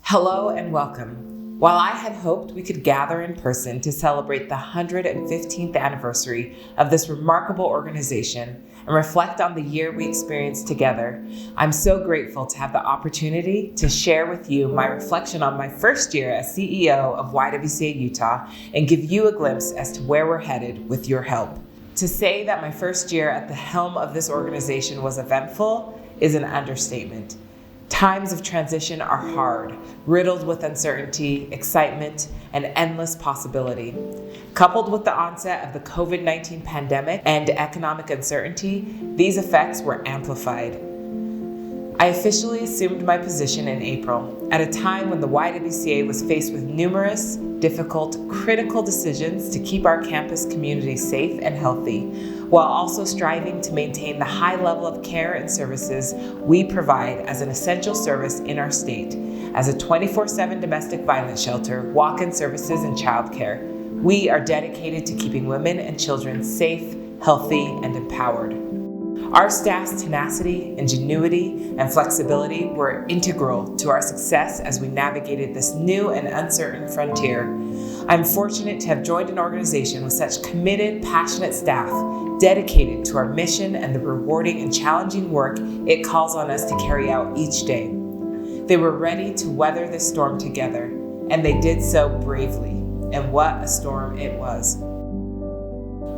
Hello and welcome. While I had hoped we could gather in person to celebrate the 115th anniversary of this remarkable organization and reflect on the year we experienced together, I'm so grateful to have the opportunity to share with you my reflection on my first year as CEO of YWCA Utah and give you a glimpse as to where we're headed with your help. To say that my first year at the helm of this organization was eventful is an understatement. Times of transition are hard, riddled with uncertainty, excitement, and endless possibility. Coupled with the onset of the COVID-19 pandemic and economic uncertainty, these effects were amplified. I officially assumed my position in April, at a time when the YWCA was faced with numerous, difficult, critical decisions to keep our campus community safe and healthy, while also striving to maintain the high level of care and services we provide as an essential service in our state, as a 24/7 domestic violence shelter, walk-in services, and childcare. We are dedicated to keeping women and children safe, healthy, and empowered. Our staff's tenacity, ingenuity, and flexibility were integral to our success as we navigated this new and uncertain frontier. I'm fortunate to have joined an organization with such committed, passionate staff, dedicated to our mission and the rewarding and challenging work it calls on us to carry out each day. They were ready to weather this storm together, and they did so bravely. And what a storm it was.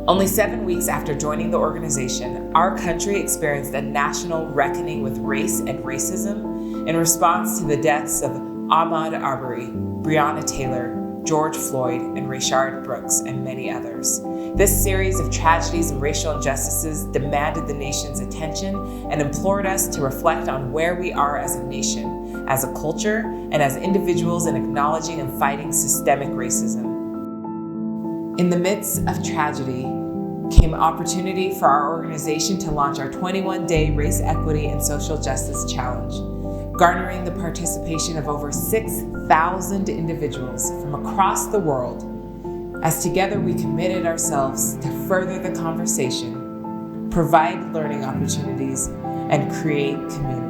Only 7 weeks after joining the organization, our country experienced a national reckoning with race and racism in response to the deaths of Ahmaud Arbery, Breonna Taylor, George Floyd, and Rayshard Brooks, and many others. This series of tragedies and racial injustices demanded the nation's attention and implored us to reflect on where we are as a nation, as a culture, and as individuals in acknowledging and fighting systemic racism. In the midst of tragedy came opportunity for our organization to launch our 21-day Race Equity and Social Justice Challenge, garnering the participation of over 6,000 individuals from across the world. As together we committed ourselves to further the conversation, provide learning opportunities, and create community.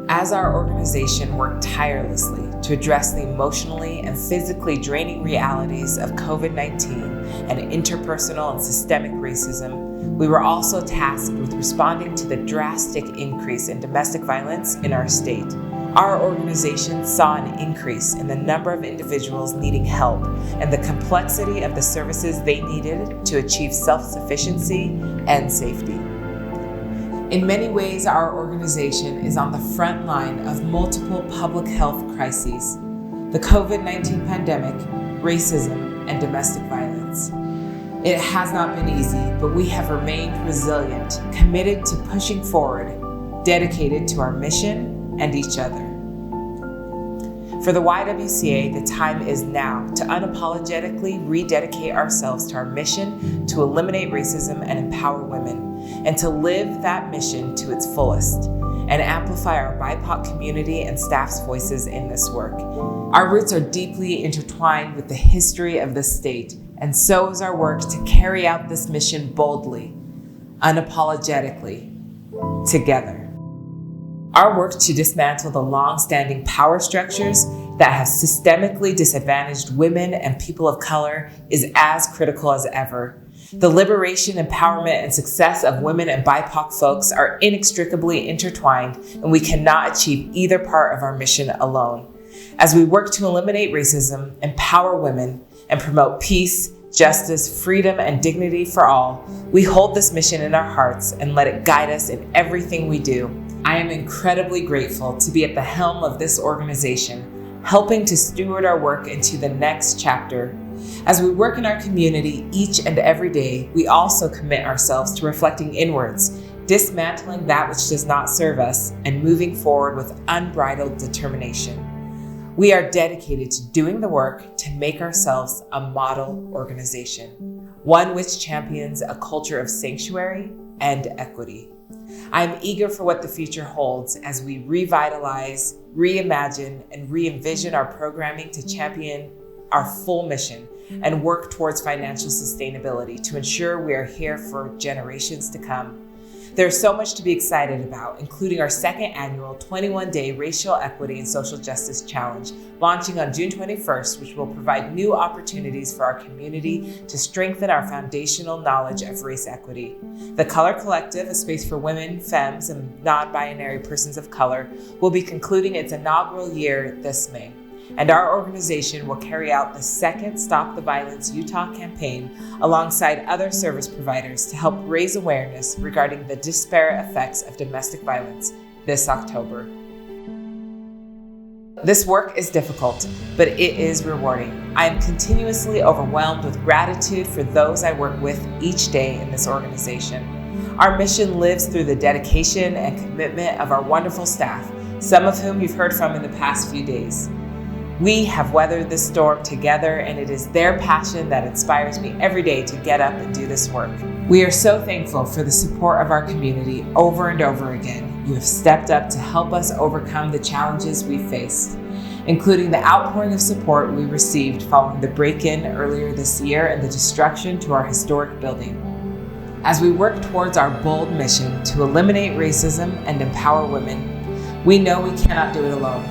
As our organization worked tirelessly to address the emotionally and physically draining realities of COVID-19 and interpersonal and systemic racism, we were also tasked with responding to the drastic increase in domestic violence in our state. Our organization saw an increase in the number of individuals needing help and the complexity of the services they needed to achieve self-sufficiency and safety. In many ways, our organization is on the front line of multiple public health crises: the COVID-19 pandemic, racism, and domestic violence. It has not been easy, but we have remained resilient, committed to pushing forward, dedicated to our mission and each other. For the YWCA, the time is now to unapologetically rededicate ourselves to our mission to eliminate racism and empower women, and to live that mission to its fullest, and amplify our BIPOC community and staff's voices in this work. Our roots are deeply intertwined with the history of the state, and so is our work to carry out this mission boldly, unapologetically, together. Our work to dismantle the long-standing power structures that have systemically disadvantaged women and people of color is as critical as ever. The liberation, empowerment, and success of women and BIPOC folks are inextricably intertwined, and we cannot achieve either part of our mission alone. As we work to eliminate racism, empower women, and promote peace, justice, freedom, and dignity for all, we hold this mission in our hearts and let it guide us in everything we do. I am incredibly grateful to be at the helm of this organization, helping to steward our work into the next chapter. As we work in our community each and every day, we also commit ourselves to reflecting inwards, dismantling that which does not serve us, and moving forward with unbridled determination. We are dedicated to doing the work to make ourselves a model organization, one which champions a culture of sanctuary and equity. I am eager for what the future holds as we revitalize, reimagine, and re-envision our programming to champion our full mission and work towards financial sustainability to ensure we are here for generations to come. There's so much to be excited about, including our second annual 21-day Racial Equity and Social Justice Challenge, launching on June 21st, which will provide new opportunities for our community to strengthen our foundational knowledge of race equity. The Color Collective, a space for women, femmes, and non-binary persons of color, will be concluding its inaugural year this May. And our organization will carry out the second Stop the Violence Utah campaign alongside other service providers to help raise awareness regarding the disparate effects of domestic violence this October. This work is difficult, but it is rewarding. I am continuously overwhelmed with gratitude for those I work with each day in this organization. Our mission lives through the dedication and commitment of our wonderful staff, some of whom you've heard from in the past few days. We have weathered this storm together, and it is their passion that inspires me every day to get up and do this work. We are so thankful for the support of our community over and over again. You have stepped up to help us overcome the challenges we faced, including the outpouring of support we received following the break-in earlier this year and the destruction to our historic building. As we work towards our bold mission to eliminate racism and empower women, we know we cannot do it alone.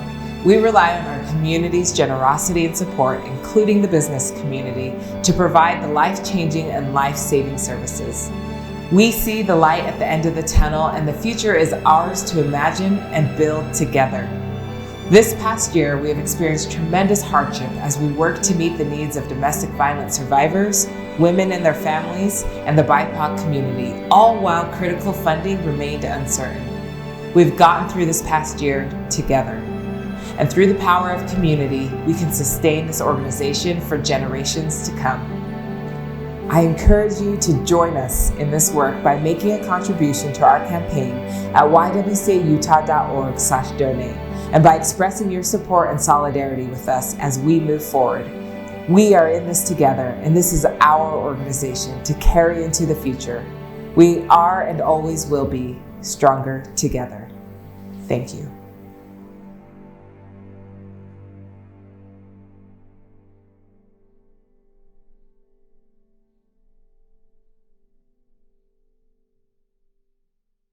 We rely on our community's generosity and support, including the business community, to provide the life-changing and life-saving services. We see the light at the end of the tunnel, and the future is ours to imagine and build together. This past year, we have experienced tremendous hardship as we work to meet the needs of domestic violence survivors, women and their families, and the BIPOC community, all while critical funding remained uncertain. We've gotten through this past year together. And through the power of community, we can sustain this organization for generations to come. I encourage you to join us in this work by making a contribution to our campaign at ywcautah.org/donate and by expressing your support and solidarity with us as we move forward. We are in this together, and this is our organization to carry into the future. We are and always will be stronger together. Thank you.